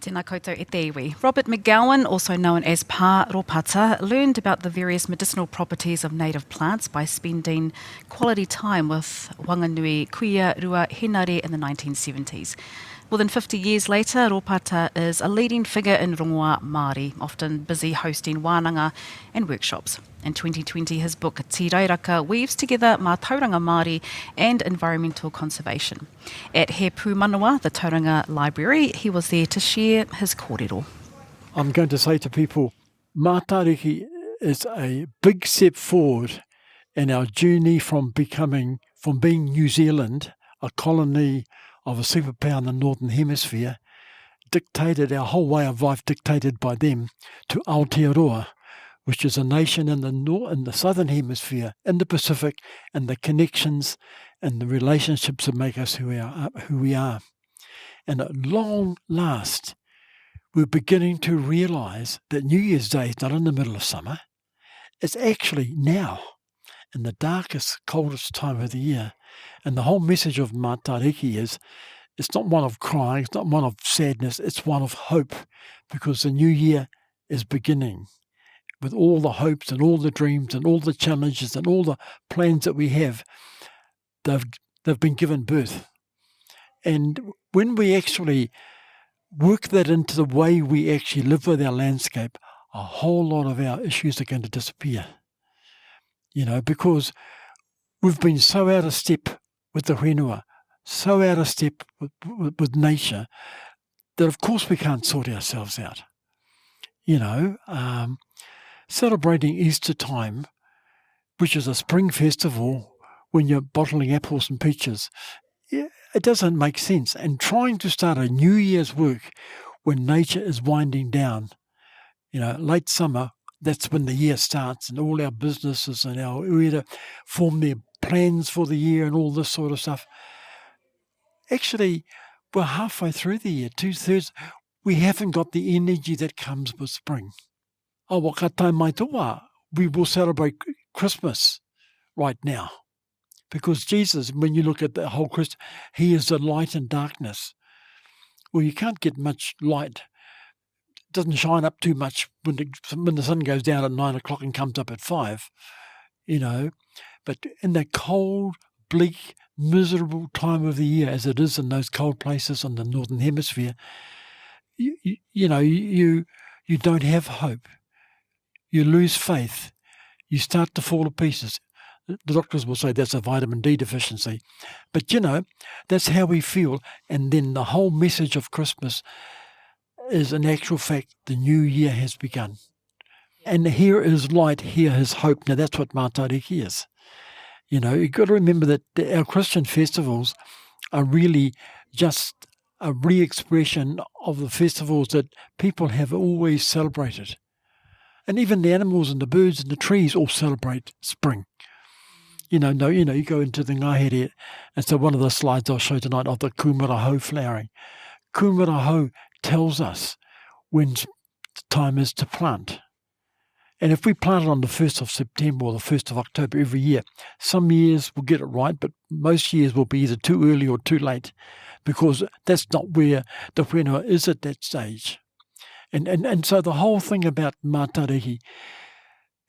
Tēnā koutou e te iwi. Robert McGowan, also known as Pa Ropata, learned about the various medicinal properties of native plants by spending quality time with Wanganui Kuia Rua Henare in the 1970s. More than 50 years later, Ropata is a leading figure in rongoa Māori, often busy hosting wānanga and workshops. In 2020, his book Ti Rairaka weaves together mātauranga Māori and environmental conservation. At He Pūmanawa, the Tauranga Library, he was there to share his kōrero. I'm going to say to people, Matariki is a big step forward in our journey from being New Zealand, a colony of a superpower in the Northern Hemisphere, our whole way of life dictated by them, to Aotearoa, which is a nation in the Southern Hemisphere, in the Pacific, and the connections and the relationships that make us who we are. And at long last, we're beginning to realise that New Year's Day is not in the middle of summer. It's actually now, in the darkest, coldest time of the year. And the whole message of Matariki is, it's not one of crying, it's not one of sadness, it's one of hope, because the new year is beginning with all the hopes and all the dreams and all the challenges and all the plans that we have. They've been given birth. And when we actually work that into the way we actually live with our landscape, a whole lot of our issues are going to disappear. Because we've been so out of step with the whenua, so out of step with nature, that of course we can't sort ourselves out. Celebrating Easter time, which is a spring festival when you're bottling apples and peaches, it doesn't make sense. And trying to start a New Year's work when nature is winding down, late summer, that's when the year starts, and all our businesses and our uera form their plans for the year and all this sort of stuff. Actually, we're halfway through the year, 2/3. We haven't got the energy that comes with spring. Wakatai mai toa, we will celebrate Christmas right now. Because Jesus, when you look at the whole Christ, he is the light in darkness. Well, you can't get much light. It doesn't shine up too much when the sun goes down at 9 o'clock and comes up at 5, But in that cold, bleak, miserable time of the year, as it is in those cold places in the Northern Hemisphere, you don't have hope. You lose faith. You start to fall to pieces. The doctors will say that's a vitamin D deficiency. But, that's how we feel. And then the whole message of Christmas is, in actual fact, the new year has begun. And here is light, here is hope. Now, that's what Matariki is. You've got to remember that our Christian festivals are really just a re-expression of the festivals that people have always celebrated. And even the animals and the birds and the trees all celebrate spring. You go into the ngahere, and so one of the slides I'll show tonight of the kumaraho flowering. Kumaraho tells us when the time is to plant. And if we plant it on the 1st of September or the 1st of October every year, some years we'll get it right, but most years will be either too early or too late, because that's not where the whenua is at that stage. And so the whole thing about Matariki,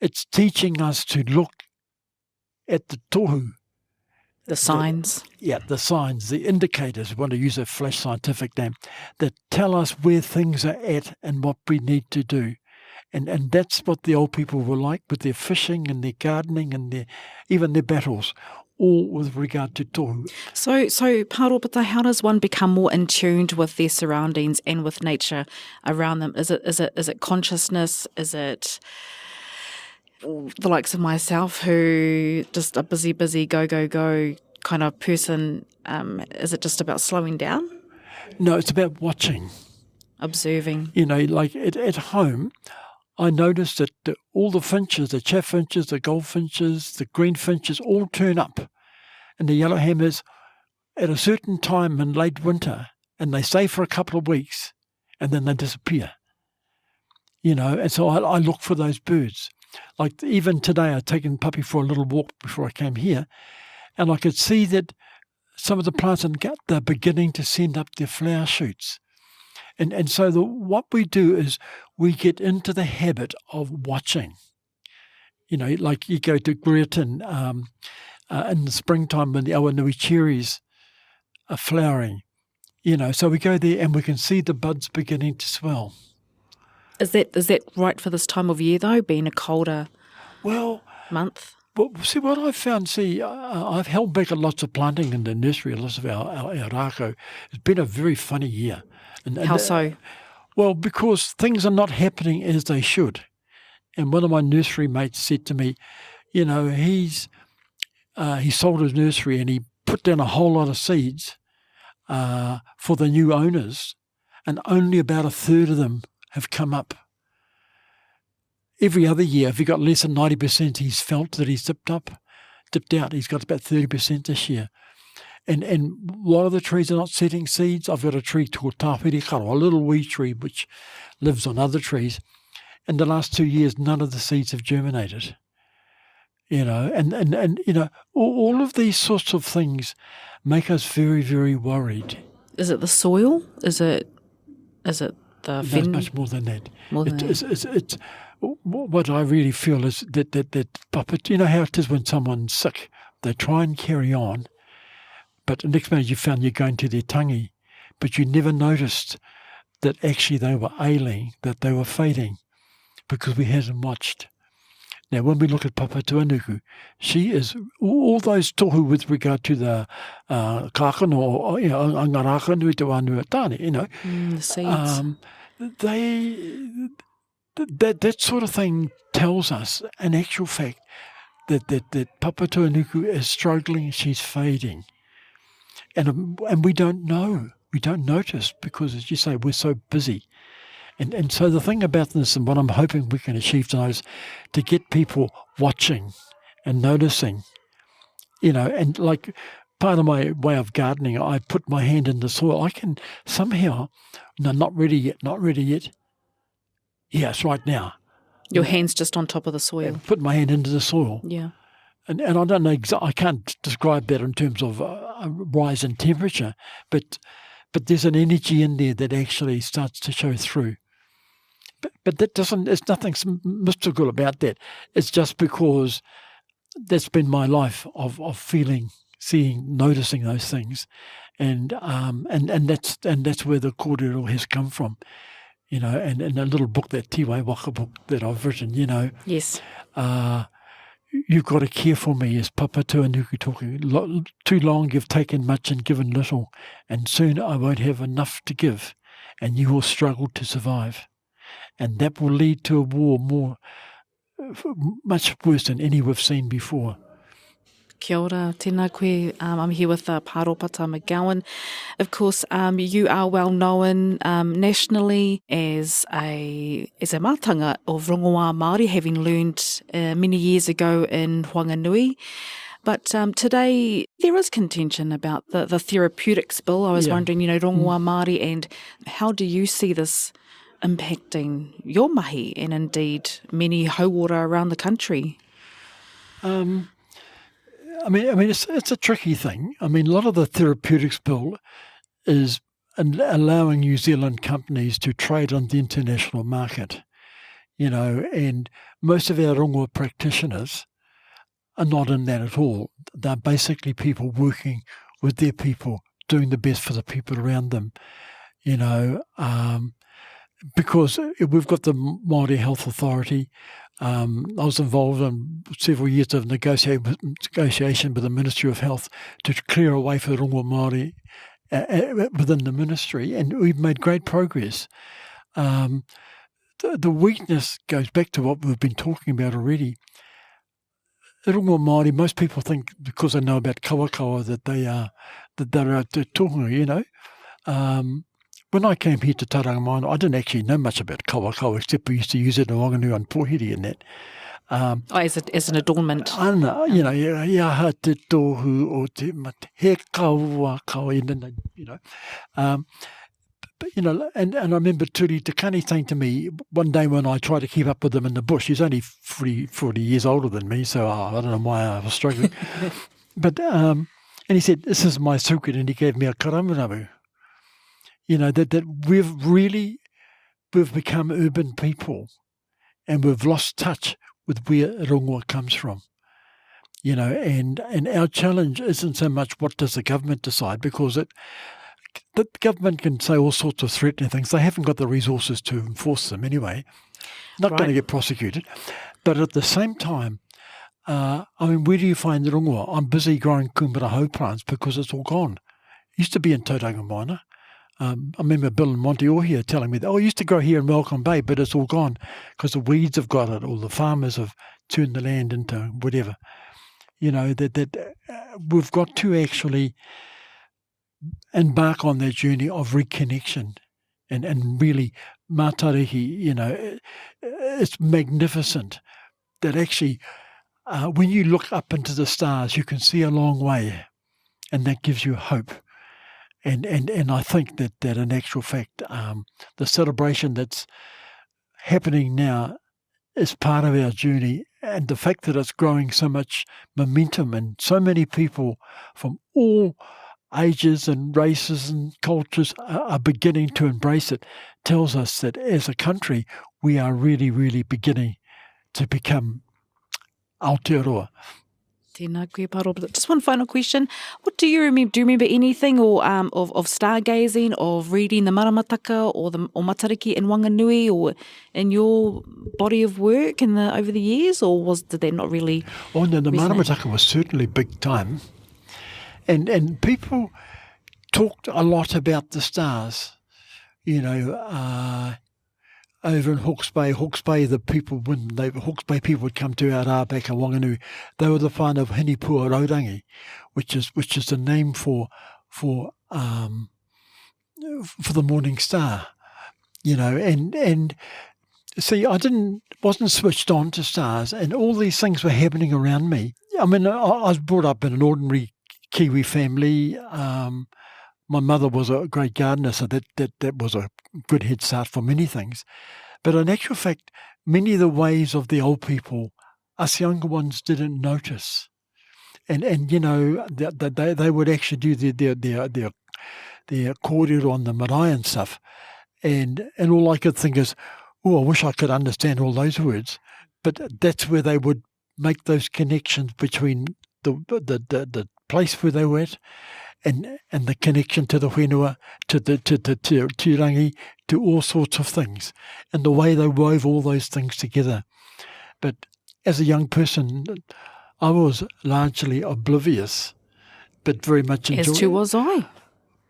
it's teaching us to look at the tohu. The signs. The signs, the indicators, we want to use a flash scientific name, that tell us where things are at and what we need to do. And that's what the old people were like with their fishing and their gardening and even their battles, all with regard to tohu. So Pa Ropata, how does one become more in tune with their surroundings and with nature around them? Is it consciousness? Is it the likes of myself, who just a busy, go kind of person? Is it just about slowing down? No, it's about watching. Observing. Like at home, I noticed that all the finches, the chaffinches, the goldfinches, the greenfinches, all turn up, and the yellowhammers at a certain time in late winter, and they stay for a couple of weeks, and then they disappear. And so I look for those birds. Like even today, I'd taken Puppy for a little walk before I came here, and I could see that some of the plants in gut, they're beginning to send up their flower shoots. And so what we do is we get into the habit of watching. Like you go to Greaton in the springtime when the awanui cherries are flowering. So we go there and we can see the buds beginning to swell. Is that right for this time of year, though, being a colder month? Well, see, what I've found, I've held back lots of planting in the nursery, lots of our rako. It's been a very funny year. How so? Well, because things are not happening as they should. And one of my nursery mates said to me, he sold his nursery and he put down a whole lot of seeds for the new owners, and only about a third of them have come up. Every other year, if he got less than 90%, he's felt that he's dipped out. He's got about 30% this year. And a lot of the trees are not setting seeds. I've got a tree called Tāwhirikaro, a little wee tree which lives on other trees. In the last 2 years, none of the seeds have germinated. All of these sorts of things make us very, very worried. Is it the soil? Is it the It's much more than that. It's what I really feel is that puppet. You know how it is when someone's sick, they try and carry on, but the next minute you found you're going to their tangi, but you never noticed that actually they were ailing, that they were fading, because we hadn't watched. Now, when we look at Papa Tuanuku, she is all those tohu with regard to the kākano, or angaraka nui te wānua tāne, the seeds. That sort of thing tells us, in actual fact, that Papa Tuanuku is struggling, she's fading. And we don't know, we don't notice, because, as you say, we're so busy. And so the thing about this, and what I'm hoping we can achieve tonight, is to get people watching and noticing, and like part of my way of gardening, I put my hand in the soil. I can somehow, no, not ready yet. Yes, right now. Your hand's just on top of the soil. Put my hand into the soil. Yeah. And I don't know, I can't describe that in terms of a rise in temperature, but there's an energy in there that actually starts to show through. But that there's nothing mystical about that. It's just because that's been my life of feeling, seeing, noticing those things. And that's where the kōrero has come from. And a little book, that Tiwai Waka book that I've written, Yes. You've got to care for me, as Papa Tuanuku talking. Too long you've taken much and given little, and soon I won't have enough to give, and you will struggle to survive. And that will lead to a war much worse than any we've seen before. Kia ora, tēnā koe. I'm here with Ropata McGowan. Of course, you are well known nationally as a mātanga of rongoā Māori, having learned many years ago in Whanganui. But today there is contention about the therapeutics bill. I was wondering, rongoā Māori, and how do you see this impacting your mahi and indeed many hauora around the country? It's a tricky thing. A lot of the therapeutics bill is allowing New Zealand companies to trade on the international market, and most of our rongoā practitioners are not in that at all. They're basically people working with their people, doing the best for the people around them, because we've got the Māori Health Authority. I was involved in several years of negotiation with the Ministry of Health to clear a way for rongoā Māori within the ministry, and we've made great progress. The weakness goes back to what we've been talking about already. Rongoā Māori, most people think because they know about kawakawa that they're tohunga, When I came here to Tauranga, I didn't actually know much about kawakawa, except we used to use it in Wanganui and Pohiri and that. As an adornment. Ana, iaha te tohu o te mate, he kaua kawa, and I remember Turi Takani saying to me one day when I tried to keep up with them in the bush, he's only 40 years older than me, so I don't know why I was struggling. But, and he said, this is my secret, and he gave me a karamuramu. that we've become urban people, and we've lost touch with where rongoa comes from. And our challenge isn't so much what does the government decide, because the government can say all sorts of threatening things. They haven't got the resources to enforce them anyway. Not going to get prosecuted. But at the same time, where do you find the rongoa? I'm busy growing kumarahau plants because it's all gone. It used to be in Tauranga Minor. I remember Bill and Monty all here telling me that, it used to grow here in Welcome Bay, but it's all gone because the weeds have got it, or the farmers have turned the land into whatever. We've got to actually embark on that journey of reconnection and really Matariki, it's magnificent that actually when you look up into the stars, you can see a long way, and that gives you hope. And I think that in actual fact, the celebration that's happening now is part of our journey, and the fact that it's growing so much momentum and so many people from all ages and races and cultures are beginning to embrace it tells us that as a country we are really, really beginning to become Aotearoa. Tēnā koe Ropata. Just one final question. What do you remember? Do you remember anything of stargazing, of reading the maramataka or Matariki in Wanganui, or in your body of work over the years, or did that not really? Oh no, the maramataka was certainly big time, and people talked a lot about the stars. Over in Hawke's Bay, the people, Hawke's Bay people would come to our rā back in Wanganui. They were the whānau of Hinipua Raurangi, which is the name for the morning star. And see, wasn't switched on to stars, and all these things were happening around me. I mean, I was brought up in an ordinary Kiwi family. My mother was a great gardener, so that was a good head start for many things. But in actual fact, many of the ways of the old people, us younger ones didn't notice. And they would actually do their kōrero on the marae and stuff. And all I could think is, I wish I could understand all those words. But that's where they would make those connections between the place where they were at, and the connection to the whenua, to the tirangi, to all sorts of things, and the way they wove all those things together. But as a young person, I was largely oblivious, but very much enjoyed. As too was I.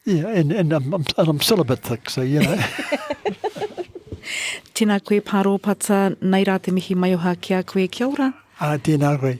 Yeah, and I'm still a bit thick, so Tēnā koe Ropata, nei rā te mihi mai oha kia koe, kia ora. Tēnā koe.